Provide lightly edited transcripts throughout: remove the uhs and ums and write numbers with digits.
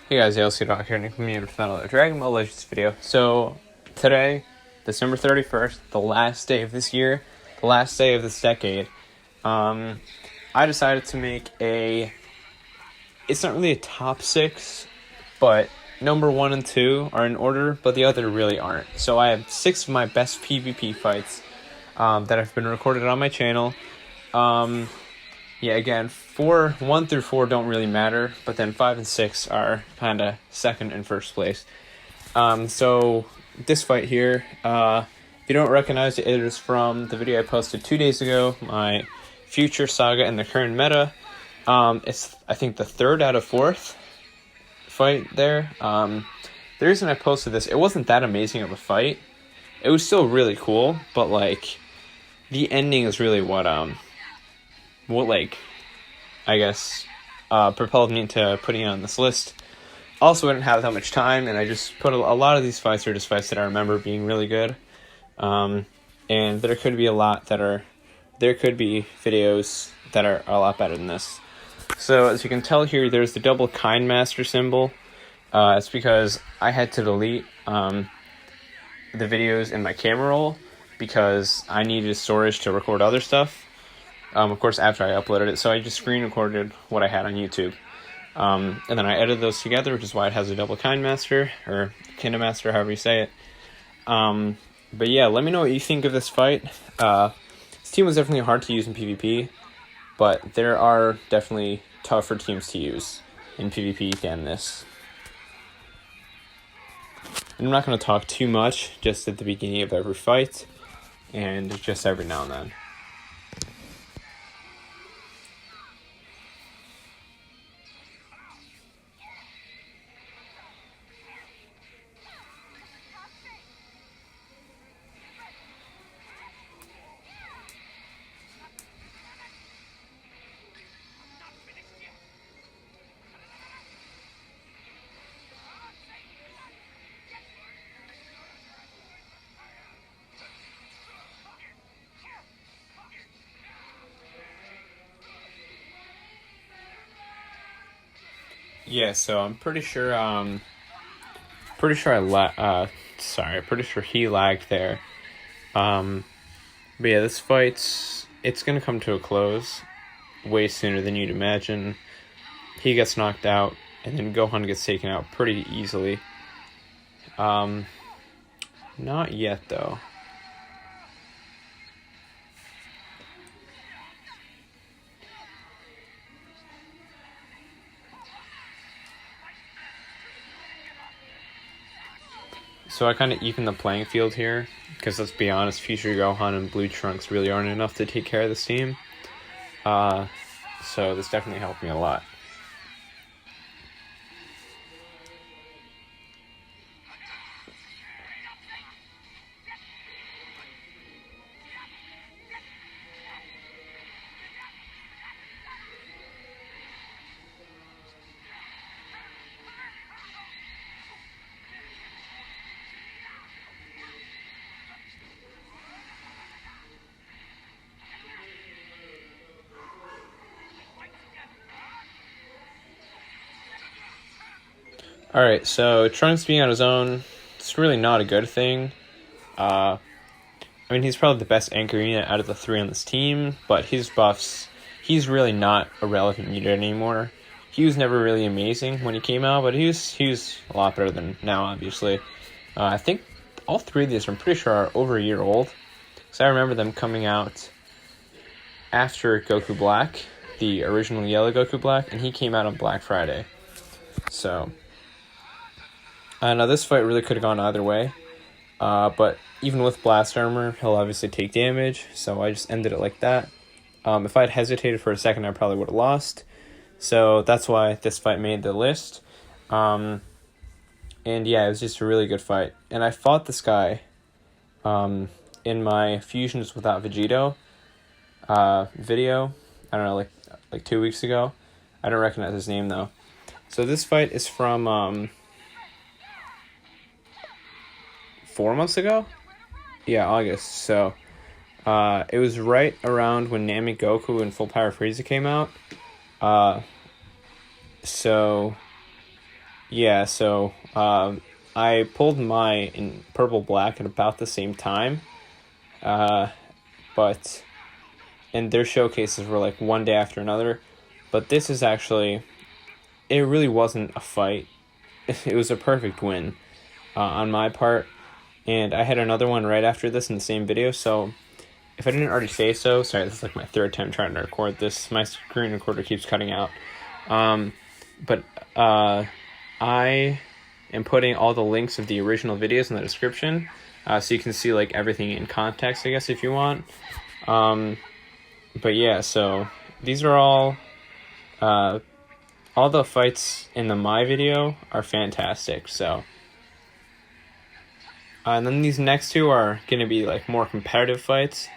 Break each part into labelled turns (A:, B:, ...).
A: Hey guys, LC Doc here, and I'm here with another Dragonball Legends video. So, today, December 31st, the last day of this year, the last day of this decade, I decided to make it's not really a top 6, but number 1 and 2 are in order, but the other really aren't. So I have 6 of my best PvP fights that have been recorded on my channel. Yeah, again, 1 through 4 don't really matter, but then 5 and 6 are kind of second and first place. So this fight here, if you don't recognize it, it is from the video I posted 2 days ago, my future saga and the current meta. It's, I think, the 3rd out of 4th fight there. The reason I posted this, it wasn't that amazing of a fight. It was still really cool, but, like, the ending is really what I guess, propelled me into putting it on this list. Also, I didn't have that much time, and I just put a lot of these fights are just fights that I remember being really good. And there could be videos that are a lot better than this. So, as you can tell here, there's the double Kind Master symbol. It's because I had to delete the videos in my camera roll because I needed storage to record other stuff. Of course, after I uploaded it, so I just screen recorded what I had on YouTube. And then I edited those together, which is why it has a double Kind Master, or Kingdom Master, however you say it. But yeah, let me know what you think of this fight. This team was definitely hard to use in PvP, but there are definitely tougher teams to use in PvP than this. And I'm not going to talk too much, just at the beginning of every fight, and just every now and then. Yeah, so I'm pretty sure he lagged there. But yeah, this fight's, it's gonna come to a close way sooner than you'd imagine. He gets knocked out, and then Gohan gets taken out pretty easily. Not yet, though. So I kind of even the playing field here, because let's be honest, Future Gohan and Blue Trunks really aren't enough to take care of this team. So this definitely helped me a lot. Alright, so Trunks being on his own, it's really not a good thing. I mean, he's probably the best anchor unit out of the 3 on this team, but his buffs, he's really not a relevant unit anymore. He was never really amazing when he came out, but he was a lot better than now, obviously. I think all 3 of these, I'm pretty sure, are over a year old, because I remember them coming out after Goku Black, the original yellow Goku Black, and he came out on Black Friday. So now this fight really could have gone either way, but even with blast armor, he'll obviously take damage, so I just ended it like that. If I had hesitated for a second, I probably would have lost, so that's why this fight made the list. And yeah, it was just a really good fight, and I fought this guy in my Fusions Without Vegito video, I don't know, like 2 weeks ago. I don't recognize his name, though. So this fight is from 4 months ago? Yeah, August. So, it was right around when Namek Goku and Full Power Frieza came out. So, Yeah, so I pulled my in purple black at about the same time, uh, but and their showcases were like one day after another. But this is actually, it really wasn't a fight. It was a perfect win on my part, and I had another one right after this in the same video. So if I didn't already say so, sorry, this is like my third time trying to record this. My screen recorder keeps cutting out. But I am putting all the links of the original videos in the description, so you can see like everything in context, I guess, if you want. But yeah, so these are all the fights in the my video are fantastic. So, and then these next two are gonna be like more competitive fights.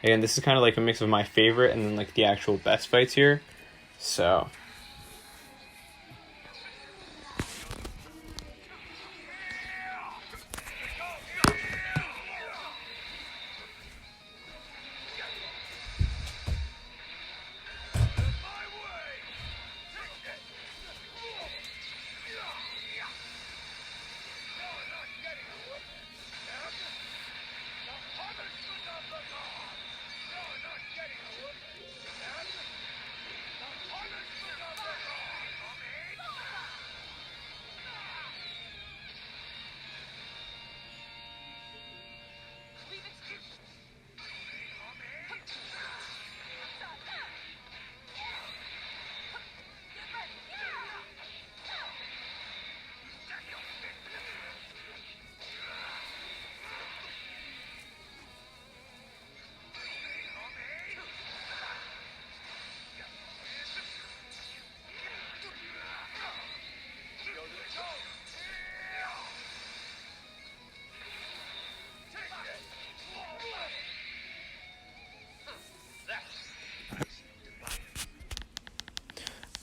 A: Again, this is kind of like a mix of my favorite and then like the actual best fights here. So.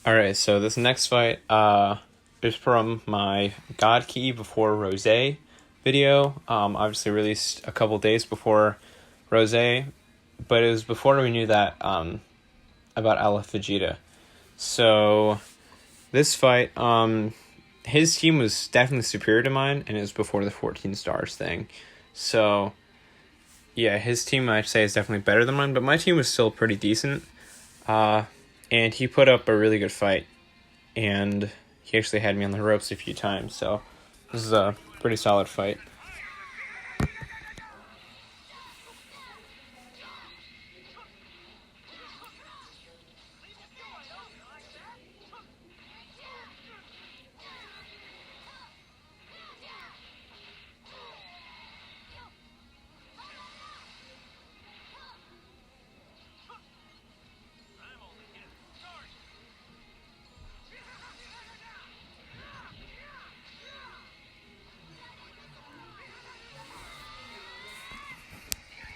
A: Alright, so this next fight is from my God Key Before Rose video. Obviously released a couple days before Rose, but it was before we knew that about Aleph Vegeta. So this fight, his team was definitely superior to mine, and it was before the 14 stars thing. So yeah, his team I'd say is definitely better than mine, but my team was still pretty decent. And he put up a really good fight, and he actually had me on the ropes a few times, so this is a pretty solid fight.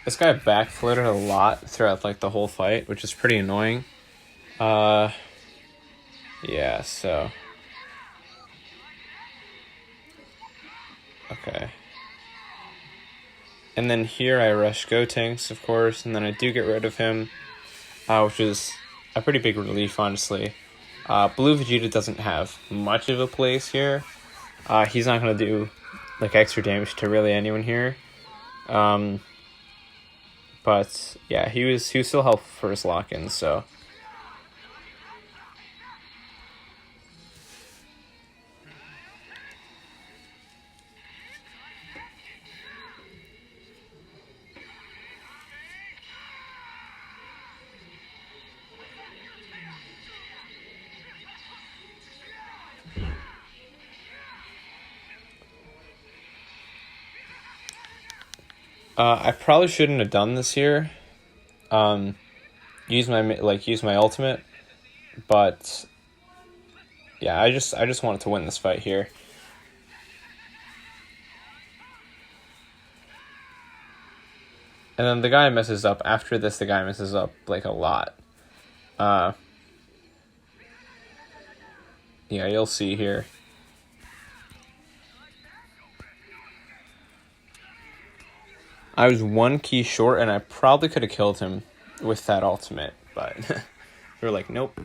A: This guy backflipped a lot throughout like the whole fight, which is pretty annoying. Yeah, so. Okay. And then here I rush Gotenks, of course, and then I do get rid of him, which is a pretty big relief, honestly. Blue Vegeta doesn't have much of a place here. He's not going to do like extra damage to really anyone here. But yeah, he was still helpful for his lock-in, so. I probably shouldn't have done this here. Use my ultimate, but yeah, I just wanted to win this fight here. And then the guy messes up. After this, the guy messes up like a lot. Yeah, you'll see here. I was one key short, and I probably could have killed him with that ultimate, but we were like, nope.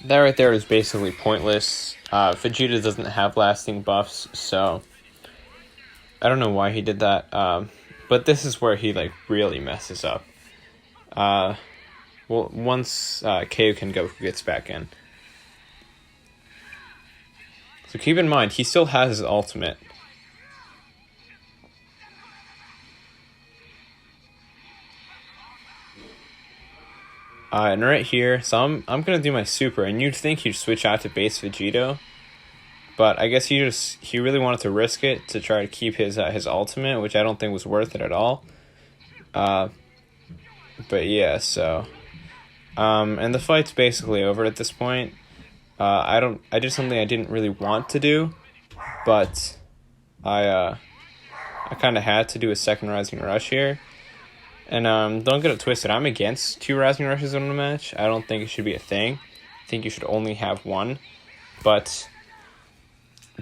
A: that right there is basically pointless. Vegeta doesn't have lasting buffs, so I don't know why he did that. But this is where he like really messes up. Well, once Kaioken Goku gets back in. So keep in mind, he still has his ultimate. And right here, so I'm gonna do my super, and you'd think he'd switch out to base Vegito, but I guess he really wanted to risk it to try to keep his ultimate, which I don't think was worth it at all. But yeah, so and the fight's basically over at this point. I did something I didn't really want to do, but I kind of had to do a second Rising Rush here. And don't get it twisted, I'm against 2 Rising Rushes in a match. I don't think it should be a thing. I think you should only have 1. But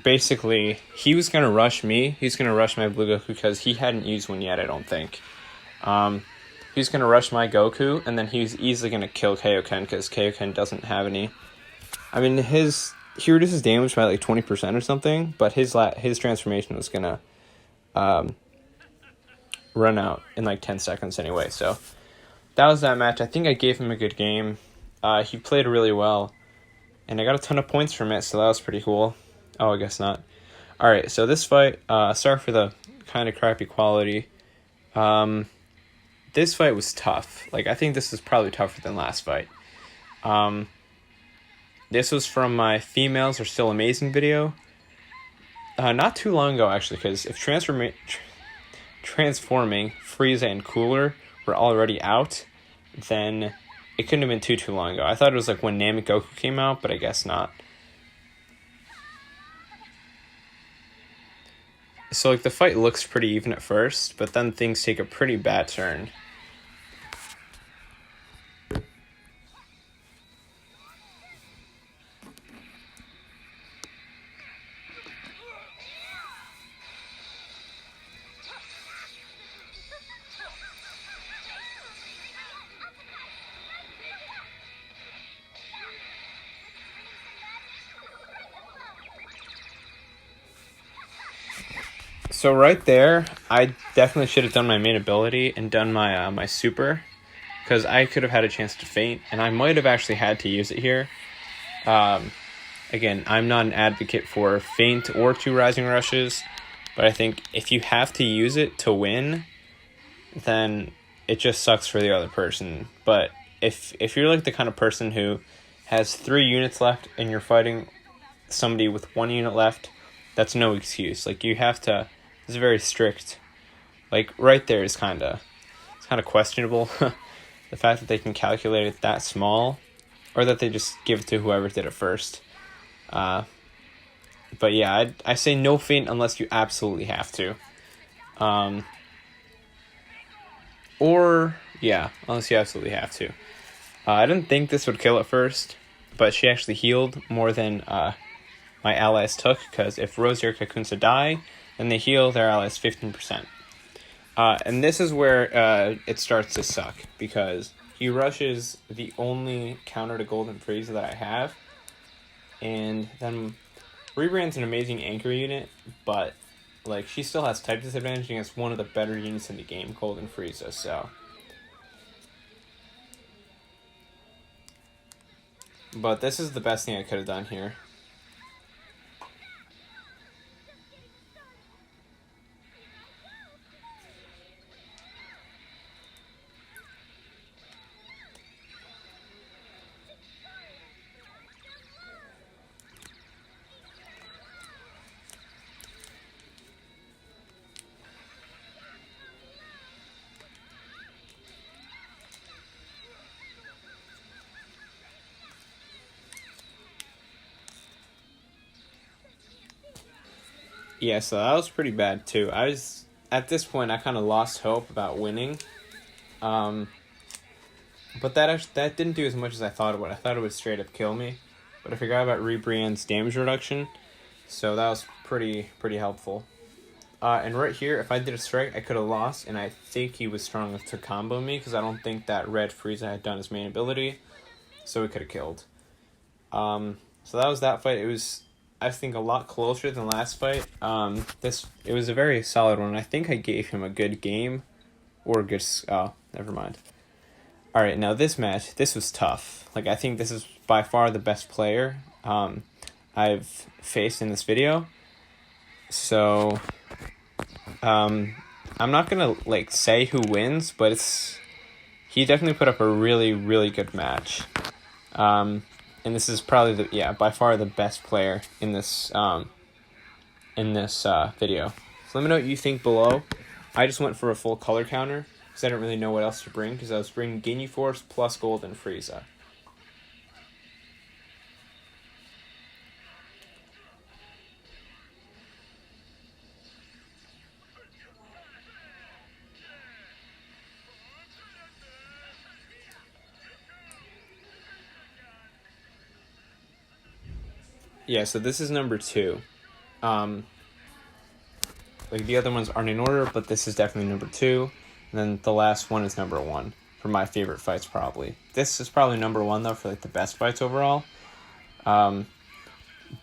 A: basically, he was going to rush me. He's going to rush my Blue Goku because he hadn't used one yet, I don't think. He's going to rush my Goku, and then he's easily going to kill Kaioken because Kaioken doesn't have any. I mean, he reduces damage by like 20% or something, but his transformation was going to run out in like 10 seconds anyway. So that was that match. I think I gave him a good game. He played really well, and I got a ton of points from it, so that was pretty cool. Oh, I guess not. Alright, so this fight, sorry for the kind of crappy quality. This fight was tough. Like, I think this is probably tougher than last fight. This was from my Females Are Still Amazing video. Not too long ago, actually, because if transforming Frieza and Cooler were already out, then it couldn't have been too long ago. I thought it was like when Namek Goku came out, but I guess not. So like the fight looks pretty even at first, but then things take a pretty bad turn. So right there, I definitely should have done my main ability and done my my super, because I could have had a chance to feint, and I might have actually had to use it here. Again, I'm not an advocate for feint or 2 Rising Rushes, but I think if you have to use it to win, then it just sucks for the other person. But if you're like the kind of person who has 3 units left and you're fighting somebody with 1 unit left, that's no excuse. Like, you have to. It's very strict. Like, right there is kind of questionable. The fact that they can calculate it that small, or that they just give it to whoever did it first. But yeah, I say no feint unless you absolutely have to. Or, yeah, unless you absolutely have to. I didn't think this would kill at first, but she actually healed more than my allies took, because if Rosier Kakunsa die, then they heal their allies 15%. And this is where it starts to suck, because he rushes the only counter to Golden Frieza that I have, and then Rebrand's an amazing anchor unit, but like, she still has type disadvantage against one of the better units in the game, Golden Frieza, so. But this is the best thing I could have done here. Yeah, so that was pretty bad too. At this point, I kind of lost hope about winning. But that didn't do as much as I thought it would. I thought it would straight up kill me, but I forgot about Rebrian's damage reduction, so that was pretty helpful. And right here, if I did a strike, I could have lost, and I think he was strong enough to combo me, because I don't think that Red Frieza had done his main ability, so he could have killed. So that was that fight. It was, I think, a lot closer than the last fight. It was a very solid one. I think I gave him a good game, or a good. Oh, never mind. All right, now this match, this was tough. Like, I think this is by far the best player I've faced in this video. So, I'm not gonna like say who wins, but he definitely put up a really, really good match. And this is probably by far the best player in this video. So let me know what you think below. I just went for a full color counter because I didn't really know what else to bring, because I was bringing Ginyu Force plus Gold and Frieza. Yeah, so this is number 2. Like, the other ones aren't in order, but this is definitely number 2. And then the last one is number 1 for my favorite fights, probably. This is probably number 1, though, for like the best fights overall. But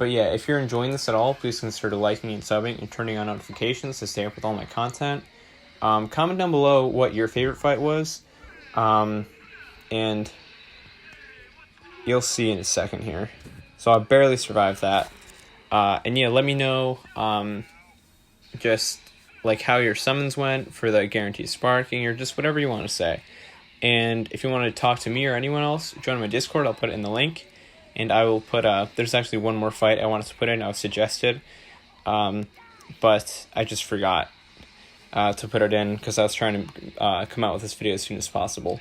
A: yeah, if you're enjoying this at all, please consider liking and subbing and turning on notifications to stay up with all my content. Comment down below what your favorite fight was. And you'll see in a second here. So I barely survived that. And yeah, let me know just like how your summons went for the guaranteed sparking, or just whatever you want to say. And if you want to talk to me or anyone else, join my Discord. I'll put it in the link. And I will put there's actually one more fight I wanted to put in. I was suggested. But I just forgot to put it in because I was trying to come out with this video as soon as possible.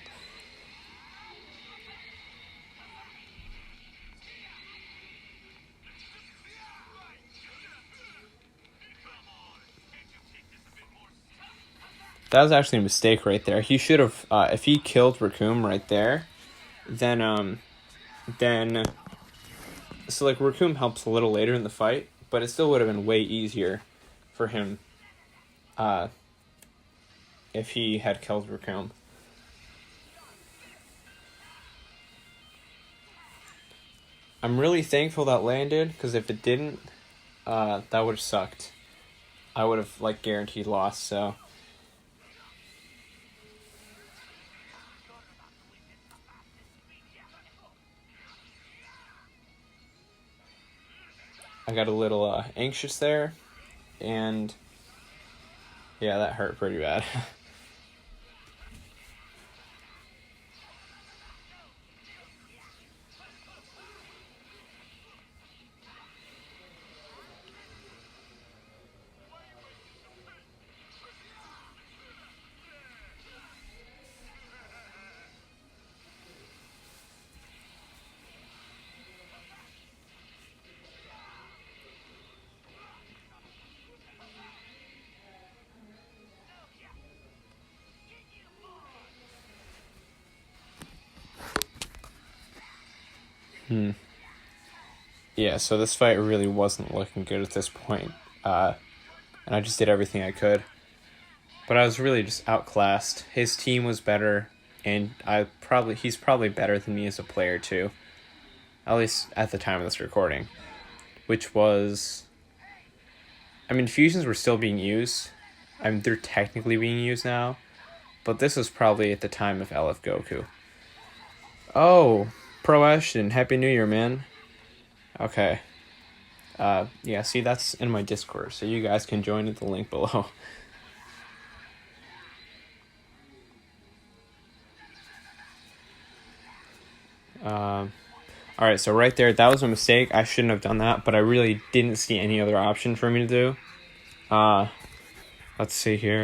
A: That was actually a mistake right there. He should have, if he killed Raccoon right there, then, so like Raccoon helps a little later in the fight, but it still would have been way easier for him, if he had killed Raccoon. I'm really thankful that landed, because if it didn't, that would have sucked. I would have, like, guaranteed loss, so. I got a little anxious there, and yeah, that hurt pretty bad. Yeah, so this fight really wasn't looking good at this point, and I just did everything I could. But I was really just outclassed. His team was better, and he's probably better than me as a player too. At least at the time of this recording. Which was, I mean, fusions were still being used. I mean, they're technically being used now. But this was probably at the time of LF Goku. Oh, Pro Ashton, Happy New Year, man. Okay. Yeah, see, that's in my Discord, so you guys can join at the link below. Alright, so right there, that was a mistake. I shouldn't have done that, but I really didn't see any other option for me to do. Let's see here.